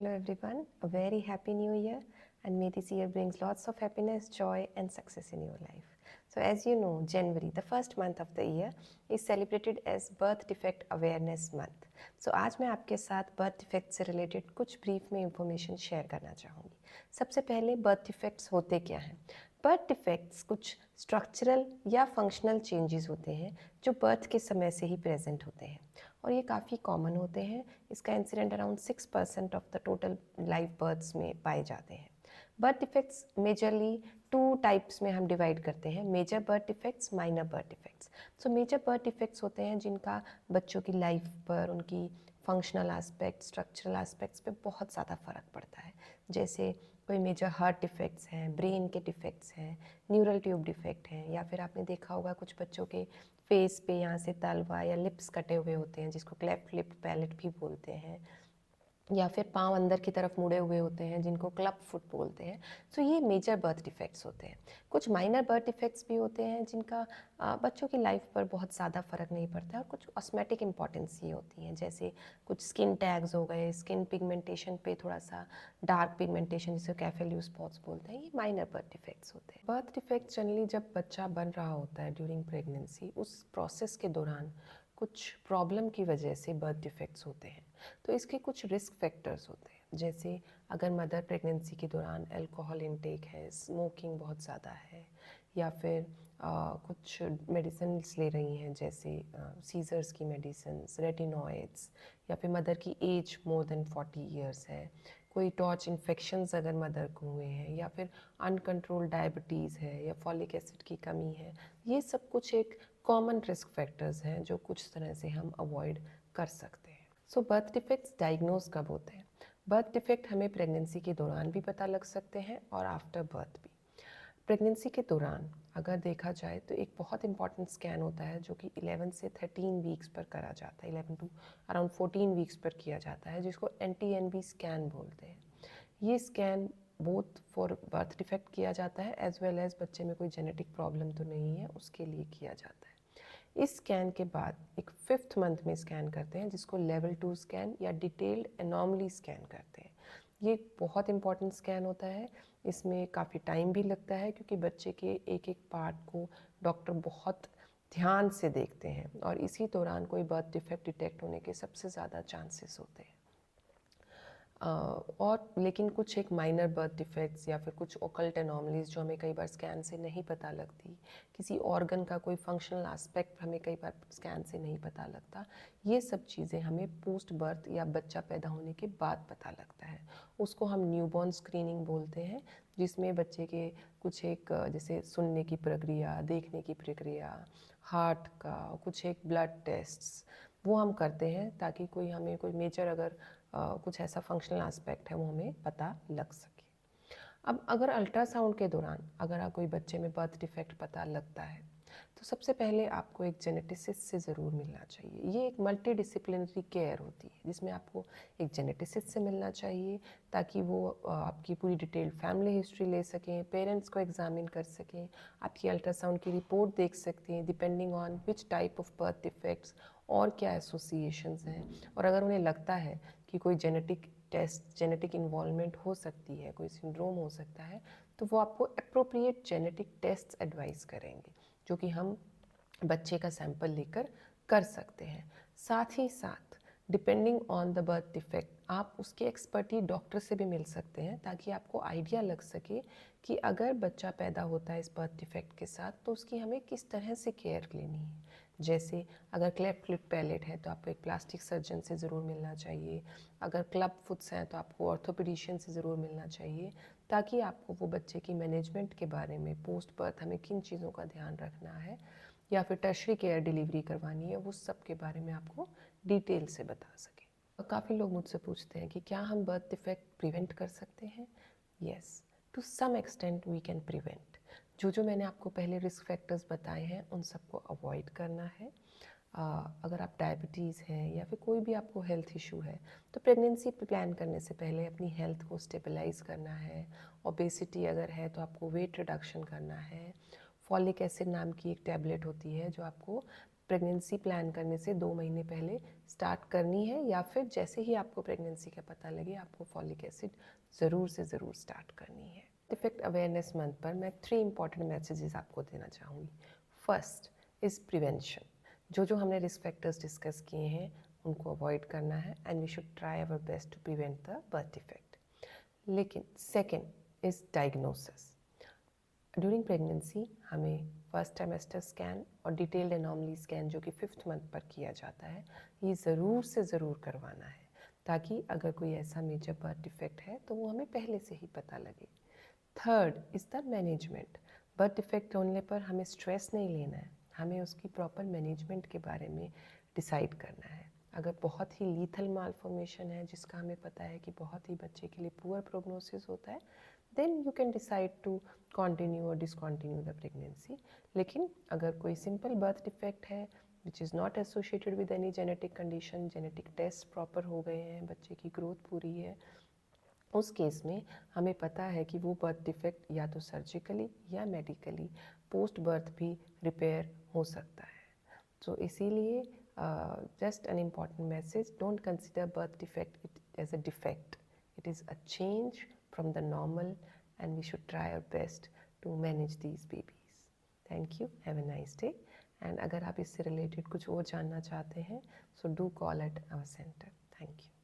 Hello everyone, a very happy new year, and may this year brings lots of happiness, joy and success in your life. So as you know, January, the first month of the year, is celebrated as Birth Defect Awareness Month. So आज मैं आपके साथ birth defect से related कुछ brief में information share करना चाहूँगी। सबसे पहले बर्थ डिफेक्ट्स होते क्या हैं? बर्थ डिफेक्ट्स कुछ स्ट्रक्चरल या फंक्शनल चेंजेस होते हैं जो बर्थ के समय से ही प्रेजेंट होते हैं और ये काफ़ी कॉमन होते हैं। इसका incident around 6% of the total live births में पाए जाते हैं। Birth defects majorly two types में हम डिवाइड करते हैं, major birth defects, minor birth defects. So major birth defects होते हैं जिनका बच्चों की लाइफ पर, उनकी फंक्शनल एस्पेक्ट, स्ट्रक्चरल एस्पेक्ट्स पे बहुत ज़्यादा फ़र्क पड़ता है। जैसे कोई मेजर हार्ट डिफेक्ट्स हैं, ब्रेन के डिफेक्ट्स हैं, न्यूरल ट्यूब डिफेक्ट हैं, या फिर आपने देखा होगा कुछ बच्चों के फेस पे यहाँ से तलवा या लिप्स कटे हुए होते हैं जिसको क्लेफ्ट लिप पैलेट भी बोलते हैं, या फिर पाँव अंदर की तरफ मुड़े हुए होते हैं जिनको क्लब फुट बोलते हैं। सो ये मेजर बर्थ डिफेक्ट्स होते हैं। कुछ माइनर बर्थ डिफेक्ट्स भी होते हैं जिनका बच्चों की लाइफ पर बहुत ज़्यादा फ़र्क नहीं पड़ता है और कुछ कॉस्मेटिक इंपॉर्टेंस ये होती हैं, जैसे कुछ स्किन टैग्स हो गए, स्किन पिगमेंटेशन पे थोड़ा सा डार्क पिगमेंटेशन जिसे कैफेल्यू स्पॉट्स बोलते हैं, ये माइनर बर्थ डिफेक्ट्स होते हैं। बर्थ डिफेक्ट जनरली जब बच्चा बन रहा होता है ड्यूरिंग प्रेगनेंसी, उस प्रोसेस के दौरान कुछ प्रॉब्लम की वजह से बर्थ डिफेक्ट्स होते हैं। तो इसके कुछ रिस्क फैक्टर्स होते हैं, जैसे अगर मदर प्रेगनेंसी के दौरान अल्कोहल इंटेक है, स्मोकिंग बहुत ज़्यादा है, या फिर कुछ मेडिसिन ले रही हैं जैसे सीजर्स की मेडिसिन, रेटिनॉइड्स, या फिर मदर की एज मोर देन 40 ईयर्स है, कोई टॉर्च इन्फेक्शंस अगर मदर को हुए हैं, या फिर अनकंट्रोल्ड डायबिटीज़ है, या फॉलिक एसिड की कमी है, ये सब कुछ एक कॉमन रिस्क फैक्टर्स हैं जो कुछ तरह से हम अवॉइड कर सकते हैं। सो बर्थ डिफेक्ट्स डायग्नोज कब होते हैं? बर्थ डिफेक्ट हमें प्रेगनेंसी के दौरान भी पता लग सकते हैं और आफ्टर बर्थ भी। प्रेगनेंसी के दौरान अगर देखा जाए तो एक बहुत इंपॉर्टेंट स्कैन होता है जो कि 11 से 13 वीक्स पर करा जाता है, 11 टू अराउंड 14 वीक्स पर किया जाता है, जिसको NT-NB स्कैन बोलते हैं। ये scan both for birth defect किया जाता है एज वेल एज बच्चे में कोई जेनेटिक प्रॉब्लम तो नहीं है उसके लिए किया जाता है। इस स्कैन के बाद एक 5th मंथ में स्कैन करते हैं जिसको लेवल 2 स्कैन या डिटेल्ड एनॉमली स्कैन कहते हैं। ये बहुत इंपॉर्टेंट स्कैन होता है। इसमें काफ़ी टाइम भी लगता है क्योंकि बच्चे के एक एक पार्ट को डॉक्टर बहुत ध्यान से देखते हैं और इसी दौरान कोई बर्थ डिफेक्ट डिटेक्ट होने के सबसे ज़्यादा चांसेस होते हैं। और लेकिन कुछ एक माइनर बर्थ डिफेक्ट्स या फिर कुछ ओकल्ट एनॉमलीज जो हमें कई बार स्कैन से नहीं पता लगती, किसी ऑर्गन का कोई फंक्शनल एस्पेक्ट हमें कई बार स्कैन से नहीं पता लगता, ये सब चीज़ें हमें पोस्ट बर्थ या बच्चा पैदा होने के बाद पता लगता है। उसको हम न्यूबॉर्न स्क्रीनिंग बोलते हैं, जिसमें बच्चे के कुछ एक जैसे सुनने की प्रक्रिया, देखने की प्रक्रिया, हार्ट का कुछ एक ब्लड टेस्ट्स वो हम करते हैं ताकि कोई हमें कोई मेजर अगर कुछ ऐसा फंक्शनल एस्पेक्ट है वो हमें पता लग सके। अब अगर अल्ट्रासाउंड के दौरान अगर कोई बच्चे में बर्थ डिफेक्ट पता लगता है तो सबसे पहले आपको एक जेनेटिसिस्ट से ज़रूर मिलना चाहिए। ये एक मल्टी डिसिप्लिनरी केयर होती है जिसमें आपको एक जेनेटिसिस्ट से मिलना चाहिए ताकि वो आपकी पूरी डिटेल्ड फैमिली हिस्ट्री ले सकें, पेरेंट्स को एग्जामिन कर सकें, आपकी अल्ट्रासाउंड की रिपोर्ट देख सकते हैं depending on which type of birth defects और क्या एसोसिएशंस हैं, और अगर उन्हें लगता है कि कोई जेनेटिक इन्वॉल्वमेंट हो सकती है, कोई सिंड्रोम हो सकता है, तो वो आपको अप्रोप्रिएट जेनेटिक टेस्ट एडवाइस करेंगे जो कि हम बच्चे का सैंपल लेकर कर सकते हैं। साथ ही साथ depending on the birth defect आप उसके एक्सपर्टी डॉक्टर से भी मिल सकते हैं ताकि आपको आइडिया लग सके कि अगर बच्चा पैदा होता है इस बर्थ डिफेक्ट के साथ तो उसकी हमें किस तरह से केयर लेनी है। जैसे अगर क्लेफ्ट लिप पैलेट है तो आपको एक प्लास्टिक सर्जन से ज़रूर मिलना चाहिए, अगर क्लब फुट्स हैं तो आपको ऑर्थोपेडिशियन से ज़रूर मिलना चाहिए ताकि आपको वो बच्चे की मैनेजमेंट के बारे में, पोस्ट बर्थ हमें किन चीज़ों का ध्यान रखना है या फिर टर्शरी केयर डिलीवरी करवानी है, वो सब के बारे में आपको डिटेल से बता सके। काफ़ी लोग मुझसे पूछते हैं कि क्या हम बर्थ डिफेक्ट प्रिवेंट कर सकते हैं? Yes, to some extent we can prevent. जो मैंने आपको पहले रिस्क फैक्टर्स बताए हैं उन सबको अवॉइड करना है। अगर आप डायबिटीज़ हैं या फिर कोई भी आपको हेल्थ इशू है तो प्रेगनेंसी प्लान करने से पहले अपनी हेल्थ को स्टेबलाइज करना है। ओबेसिटी अगर है तो आपको वेट रिडक्शन करना है। फॉलिक एसिड नाम की एक टैबलेट होती है जो आपको प्रेगनेंसी प्लान करने से 2 महीने पहले स्टार्ट करनी है, या फिर जैसे ही आपको प्रेगनेंसी का पता लगे आपको फॉलिक एसिड ज़रूर से ज़रूर स्टार्ट करनी है। डिफेक्ट अवेयरनेस मंथ पर मैं 3 इंपॉर्टेंट मैसेजेस आपको देना चाहूँगी। First is prevention. जो हमने रिस्क फैक्टर्स डिस्कस किए हैं उनको अवॉइड करना है, and we should try our best to prevent the birth defect. लेकिन second is diagnosis. During pregnancy हमें फर्स्ट ट्राइमेस्टर स्कैन और डिटेल्ड एनॉमली स्कैन जो कि 5th मंथ पर किया जाता है, ये ज़रूर से ज़रूर करवाना है, ताकि अगर कोई ऐसा मेजर बर्थ डिफेक्ट है तो वो हमें पहले से ही पता लगे। Third is the management. Birth defect होने पर हमें स्ट्रेस नहीं लेना है, हमें उसकी प्रॉपर मैनेजमेंट के बारे में डिसाइड करना है। अगर बहुत ही लीथल मालफॉर्मेशन है जिसका हमें पता है कि बहुत ही बच्चे के लिए पुअर प्रोग्नोसिस होता है, then you can decide to continue और डिसकंटिन्यू द प्रेगनेंसी। लेकिन अगर कोई सिंपल बर्थ डिफेक्ट है which is not associated with any genetic condition, genetic test proper हो गए हैं, बच्चे की ग्रोथ पूरी है, उस केस में हमें पता है कि वो बर्थ डिफेक्ट या तो सर्जिकली या मेडिकली पोस्ट बर्थ भी रिपेयर हो सकता है। सो इसीलिए just an important message, don't consider birth defect as a defect. It is a change from the normal, and we should try our best to manage these babies. Thank you. Have a nice day. And अगर आप इससे related कुछ और जानना चाहते हैं, so do call at our center. Thank you.